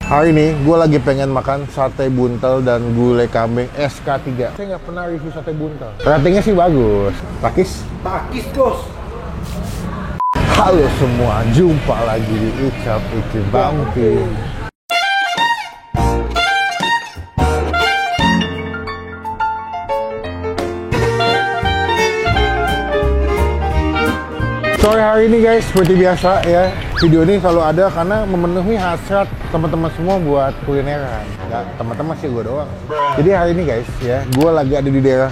Hari ini gue lagi pengen makan sate buntel dan gulai kambing SK3. Saya nggak pernah review sate buntel. Ratingnya sih bagus. Takis? Takis, bos. Halo semua, jumpa lagi di Icap Icip Bangti. Sore hari ini guys, seperti biasa ya, video ini selalu ada karena memenuhi hasrat teman-teman semua buat kulineran. Nggak teman-teman sih, gue doang. Jadi hari ini guys ya, gue lagi ada di daerah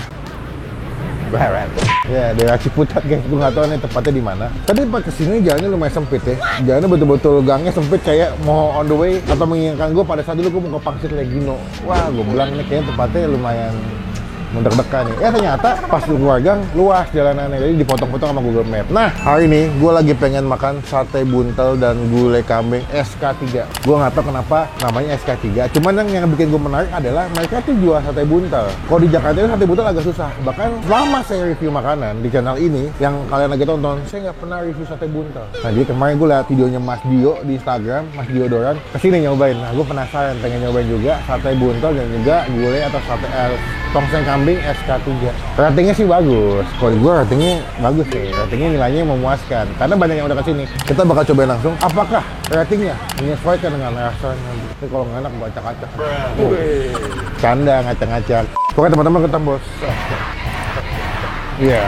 Barat. Ya, daerah Ciputat guys, gue nggak tahu nih tepatnya di mana. Tadi pas kesini jalannya lumayan sempit ya. Jalannya betul-betul gangnya sempit kayak mau on the way atau mengingatkan gue pada saat dulu gue mau ke Pangsit Legino. Wah, gue bilang nih kayaknya tempatnya lumayan mendek-dekan nih. Ternyata pas lu keluar gang, luas jalanannya, jadi dipotong-potong sama Google Map. Nah, hari ini gue lagi pengen makan sate buntel dan gulai kambing SK3. Gue nggak tahu kenapa namanya SK3. Cuman yang bikin gue menarik adalah mereka tuh jual sate buntel. Kalau di Jakarta itu sate buntel agak susah. Bahkan selama saya review makanan di channel ini, yang kalian lagi tonton, saya nggak pernah review sate buntel. Nah, jadi kemarin gue liat videonya Mas Dio di Instagram, Mas Dio Doran, kesini nyobain. Nah, gue penasaran, pengen nyobain juga sate buntel dan juga gulai atau sate tongseng kambing SK3. Ratingnya sih bagus. Kalau gue ratingnya bagus sih. Ratingnya nilainya memuaskan. Karena banyak yang udah kesini. Kita bakal cobain langsung. Apakah ratingnya menyesuaikan dengan rasanya? Tapi kalau nggak enak, gue acak-acak. Canda, ngacak-ngacak. Pokoknya teman-teman ketemu bos. Iya.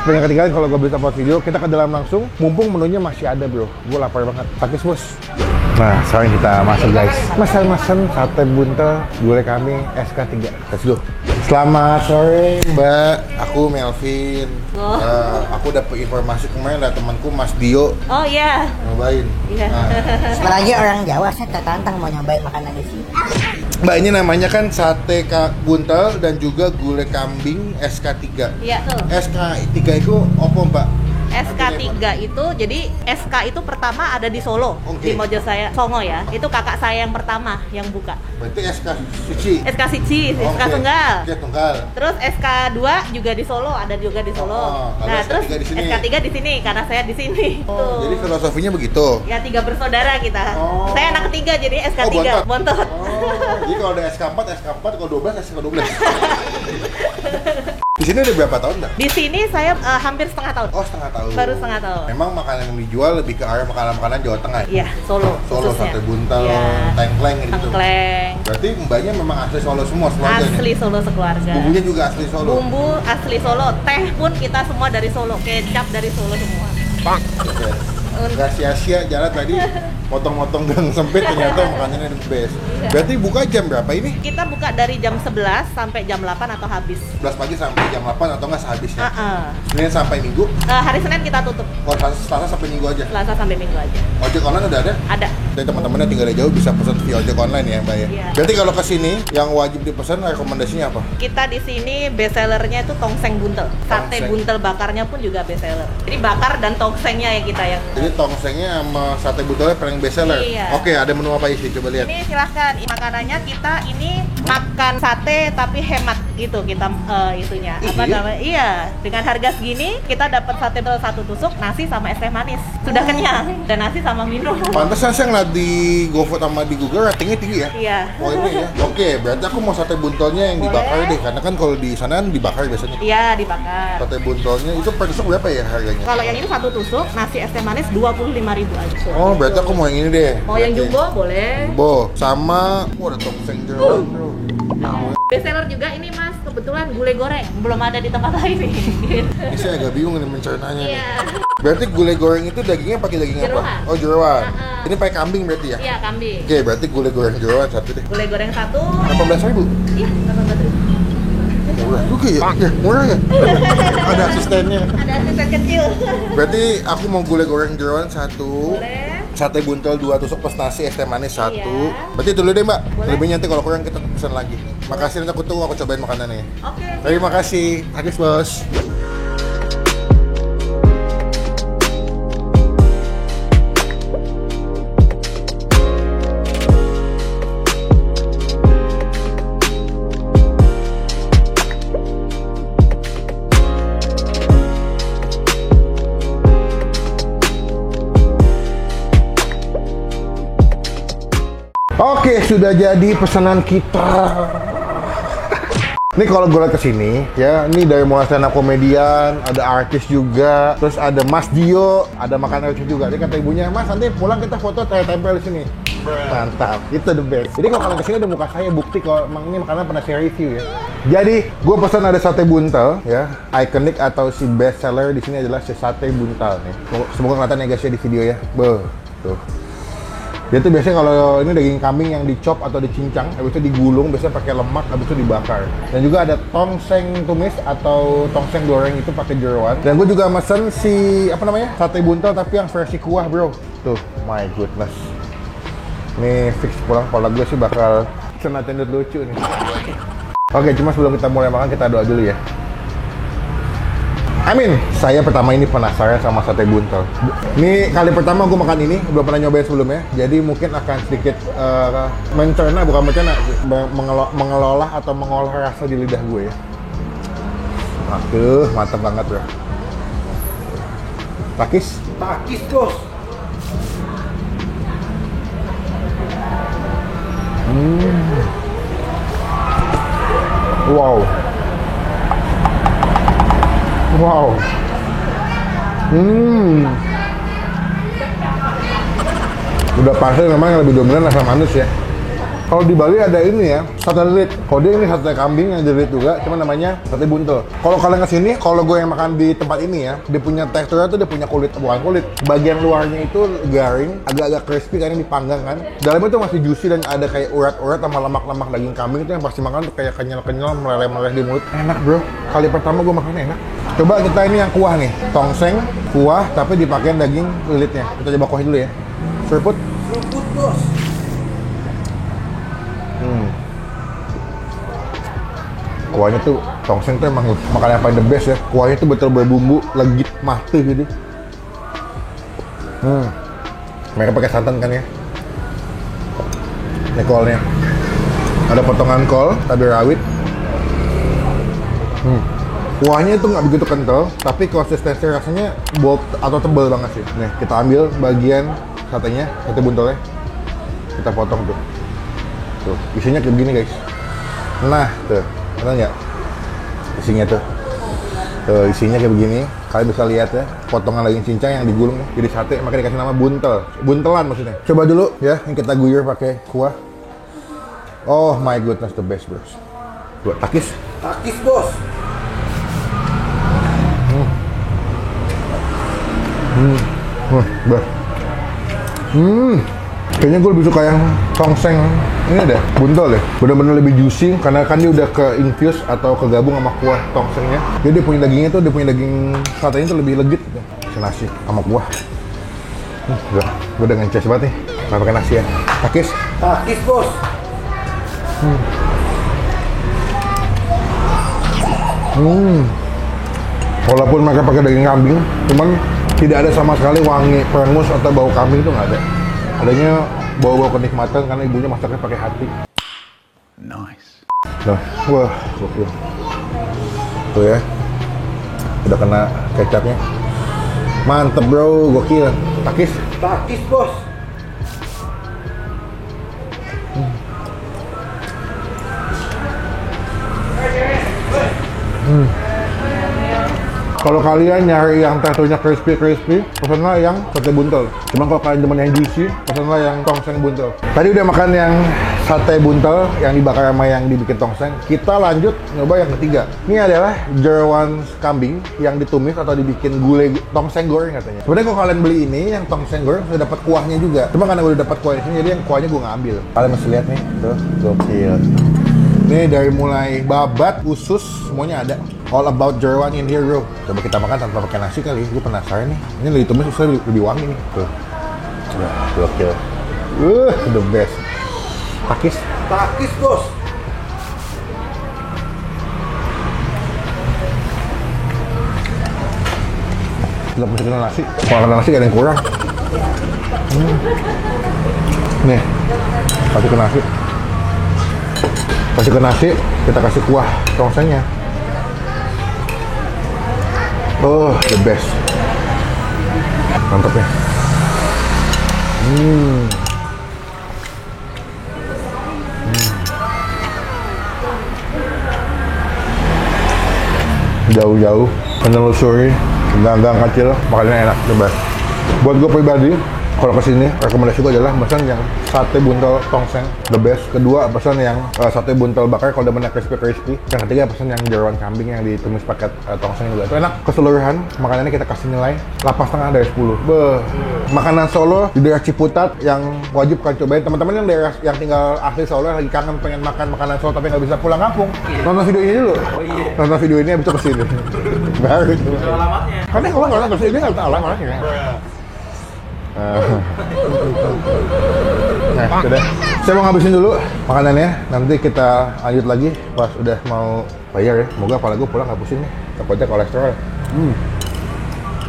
Sebenarnya ketinggalan kalau gue bisa upload video, kita ke dalam langsung. Mumpung menunya masih ada bro. Gue lapar banget. Takis bos. Nah, sekarang kita masuk guys. Mesen sate buntel gulai kambing SK3. Let's go. Selamat sore Mbak, aku Melvin. Aku dapat informasi kemarin dari temanku Mas Dio. Oh iya. Nyobain. Iya. Apalagi orang Jawa, saya tertantang mau nyobain makanan di sini. Mbak, ini namanya kan sate buntel dan juga gulai kambing SK3. Iya tuh. SK3 itu apa Mbak? SK3 itu, jadi SK itu pertama ada di Solo, Oke. di Mojosaya, Songo ya. Itu kakak saya yang pertama yang buka. Berarti SK Suci. SK Siji, SK Oke. Tunggal. Oke, Tunggal. Terus SK2 juga di Solo, ada juga di Solo. Kalau Nah, SK3 terus di sini. SK3 di sini karena saya di sini. Jadi filosofinya begitu. Ya 3 bersaudara kita. Oh. Saya anak ketiga jadi SK3, bontot. Jadi kalau ada SK4, kalau 12, SK12. Di sini udah berapa tahun dah? Di sini saya hampir setengah tahun. Oh, setengah tahun. Baru setengah tahun. Memang makanan yang dijual lebih ke arah makanan-makanan Jawa Tengah ya? Iya, Solo. Solo, khususnya. sate buntel, Iya. tengkleng gitu. Tengkleng. Berarti mbaknya memang asli Solo semua keluarga Asli nih? Solo sekeluarga. Bumbunya juga asli Solo? Bumbu asli Solo, teh pun kita semua dari Solo, kecap dari Solo semua. Oke. Nggak sia-sia jalan tadi potong-potong gang sempit, ternyata makanannya the best. Iya. Berarti buka jam berapa ini? Kita buka dari jam 11 sampai jam 8 atau habis. 11 pagi sampai jam 8 atau nggak sehabisnya? Senin sampai Minggu? Hari Senin kita tutup, Oh, Selasa sampai Minggu aja? Selasa sampai Minggu aja. Ojek online udah ada? Ada. Dan teman-temannya tinggal jauh bisa pesan via ojek online ya Mbak ya? Iya. Berarti kalau kesini yang wajib dipesan rekomendasinya apa? Kita di sini best sellernya itu tongseng buntel. Sate Tongseng. buntel bakarnya pun juga best seller. Jadi bakar dan tongsengnya ya kita yang. Jadi tongsengnya sama sate buntelnya paling best seller? Iya. Oke, ada menu apa isi? Coba lihat. Ini silahkan, makanannya kita ini makan sate tapi hemat gitu kita itunya. Apa Iya? namanya? Iya, dengan harga segini kita dapat sate satu tusuk, nasi sama es teh manis. Sudah kenyang dan nasi sama minum. Pantesan saya ngeliat di GoFood sama di Google ratingnya tinggi ya? Iya. Oh ini ya? Oke, berarti aku mau sate buntelnya yang Boleh. dibakar deh. Karena kan kalau di sana kan dibakar biasanya. Iya, dibakar. Sate buntelnya itu per tusuk berapa ya harganya? Kalau yang ini satu tusuk, nasi es teh manis 25.000 aja. Oh, berarti aku mau yang ini deh. Mau yang Berarti. jumbo boleh. Jumbo. Sama, ada tongseng jeroan bro. Best seller juga ini Mas, kebetulan gulai goreng. Belum ada di tempat lain nih. Ini saya agak bingung nih mencernanya nih. Iya. Berarti gulai goreng itu dagingnya pakai daging Jeroan. apa? Oh, jeroan. Ha-ha. Ini pakai kambing berarti ya? Iya, kambing. Oke, berarti gulai goreng jeroan satu deh. Gulai goreng satu. 18.000. Iya, 18.000. Murah juga ya? Ya, murah ya? Ada asistennya. Ada asisten kecil. Berarti aku mau gulai goreng jeroan satu. Boleh. Sate buntel 2 tusuk plus nasi es teh manis 1. Iya. Berarti itu dulu deh Mbak. Boleh. Lebih nanti kalau kurang kita pesan lagi. Makasih, nanti aku tunggu aku cobain makanannya. Oke. Terima kasih. Habis bos. Oke, sudah jadi pesanan kita. Ini kalau gue lihat kesini, ya, ini dari mulai stand up komedian, ada artis juga, terus ada Mas Dio, ada makanan lucu juga. Ini kata ibunya, Mas nanti pulang kita foto tempel di sini. Mantap, itu the best. Jadi kalau kalian kesini ada muka saya, bukti kalau emang ini makanan pernah saya review ya. Jadi gue pesan ada sate buntel, ya, ikonik atau si best seller di sini adalah si sate buntal nih. Semoga kelihatan ya guys ya di video ya. Tuh. Dia tuh biasanya kalau ini daging kambing yang dicop atau dicincang, habis itu digulung, biasanya pakai lemak, habis itu dibakar. Dan juga ada tongseng tumis atau tongseng goreng itu pakai jeroan. Dan gue juga mesen si sate buntel tapi yang versi kuah bro. Tuh, my goodness. Ini fix pulang pola gue sih bakal kena tendut lucu nih. Oke, cuma sebelum kita mulai makan kita doa dulu ya. Amin. Saya pertama ini penasaran sama sate buntel. Ini kali pertama gue makan ini, belum pernah nyobain sebelumnya. Jadi mungkin akan sedikit mengelola atau mengolah rasa di lidah gue ya. Aduh, mantap banget bro. Takis bos. Wow. Udah pasti memang yang lebih dominan rasa manis ya. Kalau di Bali ada ini ya, sate lilit. Kalau dia ini sate kambing yang lilit juga, cuma namanya sate buntel. Kalau kalian kesini, kalau gue yang makan di tempat ini ya, dia punya teksturnya tuh dia punya bukan kulit. Bagian luarnya itu garing, agak-agak crispy karena dipanggang kan. Dalamnya tuh masih juicy dan ada kayak urat-urat sama lemak-lemak daging kambing itu yang pasti makan tuh kayak kenyal-kenyal, meleleh-meleleh di mulut. Enak bro, kali pertama gue makan enak. Coba kita ini yang kuah nih, tongseng, kuah tapi dipakein daging lilitnya. Kita coba kuah dulu ya. Serput bos. Kuahnya tuh, tongseng tuh emang makanan yang paling the best ya. Kuahnya tuh betul berbumbu, legit, mati gitu. Mereka pakai santan kan ya. Ini kolnya. Ada potongan kol, cabai rawit. Kuahnya itu nggak begitu kental, tapi konsistensi rasanya bold atau tebal banget sih. Nih, kita ambil bagian satenya, sate buntelnya. Kita potong tuh. Tuh, isinya kayak begini guys. Nah, tuh. Ada nggak? Isinya tuh. Tuh, isinya kayak begini. Kalian bisa lihat ya, potongan daging cincang yang digulung jadi sate, makanya dikasih nama buntel. Buntelan maksudnya. Coba dulu ya, yang kita guyur pakai kuah. Oh my goodness, the best bros. Buat takis bos. Kayaknya gue lebih suka yang tongseng ini deh, buntel deh. Bener-bener lebih juicy karena kan dia udah ke infuse atau kegabung sama kuah tongsengnya. Jadi dia punya dagingnya tuh, dia punya daging satenya tuh lebih legit gitu. Nasi sama kuah. Gue udah ngeces banget nih. Nggak pakai nasi ya. Takis bos. Walaupun mereka pakai daging kambing, cuman tidak ada sama sekali wangi perengus atau bau kambing itu nggak ada. Adanya bau-bau kenikmatan karena ibunya masaknya pakai hati. Nice. Nah, wah, gokil. Tuh ya, udah kena kecapnya. Mantep bro, gokil. Takis bos. Kalau kalian nyari yang teksturnya crispy, pesanlah yang sate buntel. Cuma kalau kalian demen yang juicy, pesanlah yang tongseng buntel. Tadi udah makan yang sate buntel yang dibakar sama yang dibikin tongseng. Kita lanjut nyoba yang ketiga. Ini adalah jeroan kambing yang ditumis atau dibikin gulai tongseng goreng katanya. Sebenarnya kalau kalian beli ini yang tongseng goreng sudah dapat kuahnya juga. Cuma karena udah dapat kuahnya sini, jadi yang kuahnya gue ngambil. Kalian masih lihat nih, tuh gokil. Ini dari mulai babat, usus, semuanya ada. All about jeroan in here bro. Coba kita makan tanpa pakai nasi kali. Gue penasaran nih. Ini lebih tumis, ususnya lebih wangi nih. Tuh. Gokil. The best. Takis bos. Kita masukin nasi. Kalau ada nasi gak ada yang kurang. Nih, kasih ke nasi, kita kasih kuah tongsengnya. Oh, the best. Mantap ya. jauh-jauh menelusuri gang-gang kecil makannya enak, the best. Buat gue pribadi, kalau kesini rekomendasi gue adalah pesan yang sate buntel tongseng, the best. Kedua pesan yang sate buntel bakar kalau demennya crispy. Yang ketiga pesan yang jeroan kambing yang ditumis pakai tongseng juga. Itu enak. Keseluruhan makanannya kita kasih nilai 8,5 dari 10. Beuh. Makanan Solo di daerah Ciputat yang wajib kalian cobain. Teman-teman yang daerah yang tinggal asli Solo lagi kangen pengen makan makanan Solo tapi nggak bisa pulang kampung, nonton video ini dulu. Nonton video ini habis itu kesini. Baru itu. Alamatnya. Karena kalau nggak kesini nggak tahu alamatnya. Nah, sudah. Saya mau ngabisin dulu makanannya. Nanti kita lanjut lagi pas udah mau bayar ya. Semoga kepala gue pulang nggak pusing nih. Takutnya kolesterol.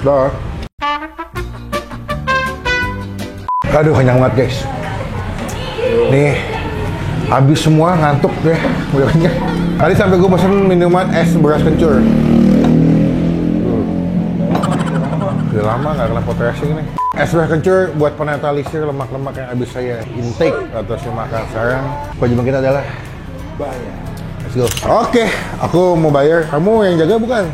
Dah. Aduh, kenyang banget guys. Nih, habis semua ngantuk deh. Udah kenyang. Tadi sampai gue pesen minuman es beras kencur. Udah lama nggak kena pot racing nih. Es beras kencur buat penetralisir lemak-lemak yang habis saya intake atau saya makan sekarang. Kewajiban kita adalah bayar. Let's go. Oke, aku mau bayar. Kamu yang jaga bukan?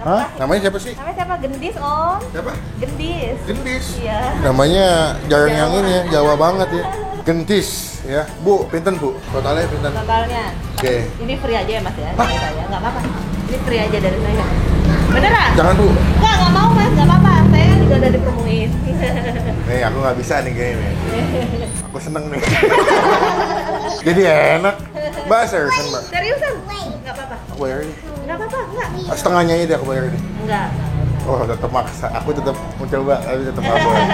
Hah? Namanya siapa sih? Namanya siapa? Gendis, Om. Siapa? Gendis. Gendis. Iya. Namanya jarang yang ini ya, Jawa banget ya. Gendis ya. Bu, pinten Bu? Totalnya pinten? Totalnya. Oke. Ini free aja ya Mas ya dari saya. Nggak apa-apa. Ini free aja dari saya. Beneran? Jangan Bu. Nggak mau Mas. Nggak apa-apa. Saya juga udah dipromoin. Nih, aku nggak bisa nih kayak ini. Aku seneng nih. Jadi enak. Mbak, seriusan Mbak? Seriusan? Nggak apa-apa. Aku bayar ini. Nggak apa-apa. Nggak. Setengahnya aja aku bayar ini. Enggak. Oh, tetap maksa. Aku tetap mencoba, tapi tetap nggak boleh.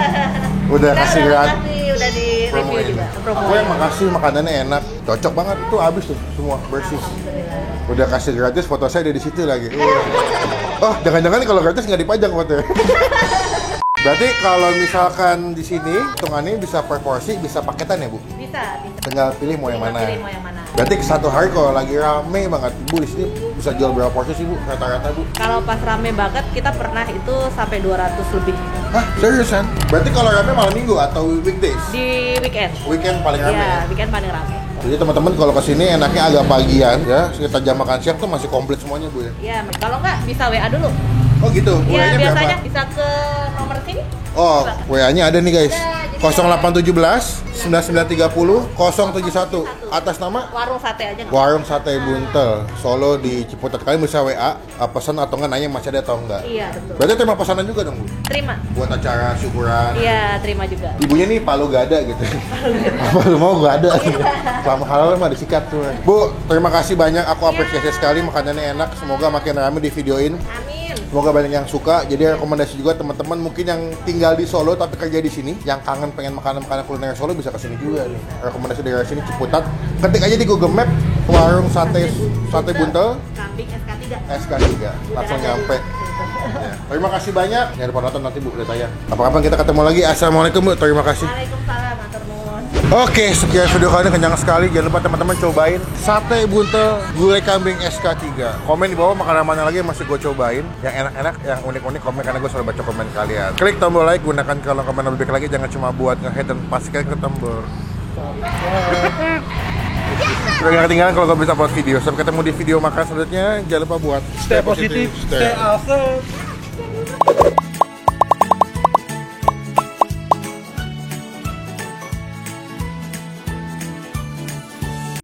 Udah kasih gratis. Udah di review juga. Aku yang makasih, makanannya enak, cocok banget. Tuh habis tuh semua bersih. Udah kasih gratis, foto saya ada di situ lagi. Oh, jangan-jangan kalau gratis nggak dipajang fotonya. Berarti kalau misalkan di sini hitungannya bisa per porsi, bisa paketan ya Bu? Bisa. Tinggal pilih mau yang mana. Pilih mau yang mana. Berarti satu hari kalau lagi rame banget, Bu, di sini bisa jual berapa porsi sih Bu? Rata-rata Bu? Kalau pas rame banget kita pernah itu sampai 200 lebih Hah? Seriusan? Berarti kalau rame malam minggu atau weekdays? di weekend. Weekend paling rame ya? Iya, weekend paling rame. Jadi teman-teman kalau kesini enaknya agak pagian ya, sekitar jam makan siang tuh masih komplit semuanya Bu ya? Iya, kalau nggak bisa WA dulu. Oh gitu? Iya, WA-nya biasanya berapa? bisa ke nomor sini. Oh, WA-nya ada nih guys. Ada, jadi 0817 9930 071. Atas nama Warung sate aja nggak? Warung Sate Buntel Solo di Ciputat. Kalian bisa WA, pesan atau nggak nanya masih ada atau enggak. Iya, betul. Berarti terima pesanan juga dong Bu? Terima. Buat acara syukuran. Iya, terima juga. Ibunya nih Palu gak ada gitu. Apa lu mau gak ada? Selama halal mah disikat tuh. Bu, terima kasih banyak. Aku apresiasi sekali, makanannya enak. Semoga makin ramai di videoin. Amin. Semoga banyak yang suka. Jadi rekomendasi juga teman-teman mungkin yang tinggal di Solo tapi kerja di sini, yang kangen pengen makanan-makanan kuliner Solo bisa kesini juga nih. Rekomendasi dari sini Ciputat. Ketik aja di Google Map warung sate buntel Kambing SK3. SK3. Langsung nyampe. Ya. Terima kasih banyak. Jangan lupa nonton nanti Bu, udah tayang. Kapan-kapan kita ketemu lagi. Assalamualaikum Bu. Terima kasih. Waalaikumsalam, matur nuwun. Oke, sekian video kali ini kenyang sekali. Jangan lupa teman-teman cobain sate buntel gulai kambing SK3. Komen di bawah makanan mana lagi yang masih gue cobain. Yang enak-enak, yang unik-unik komen karena gue selalu baca komen kalian. Klik tombol like, gunakan kolom komen lebih baik lagi. Jangan cuma buat nge-hate dan pastikan ke tombol. Udah gak ketinggalan kalau gue bisa upload video. Sampai ketemu di video makan selanjutnya. Jangan lupa buat Stay positif, stay awesome.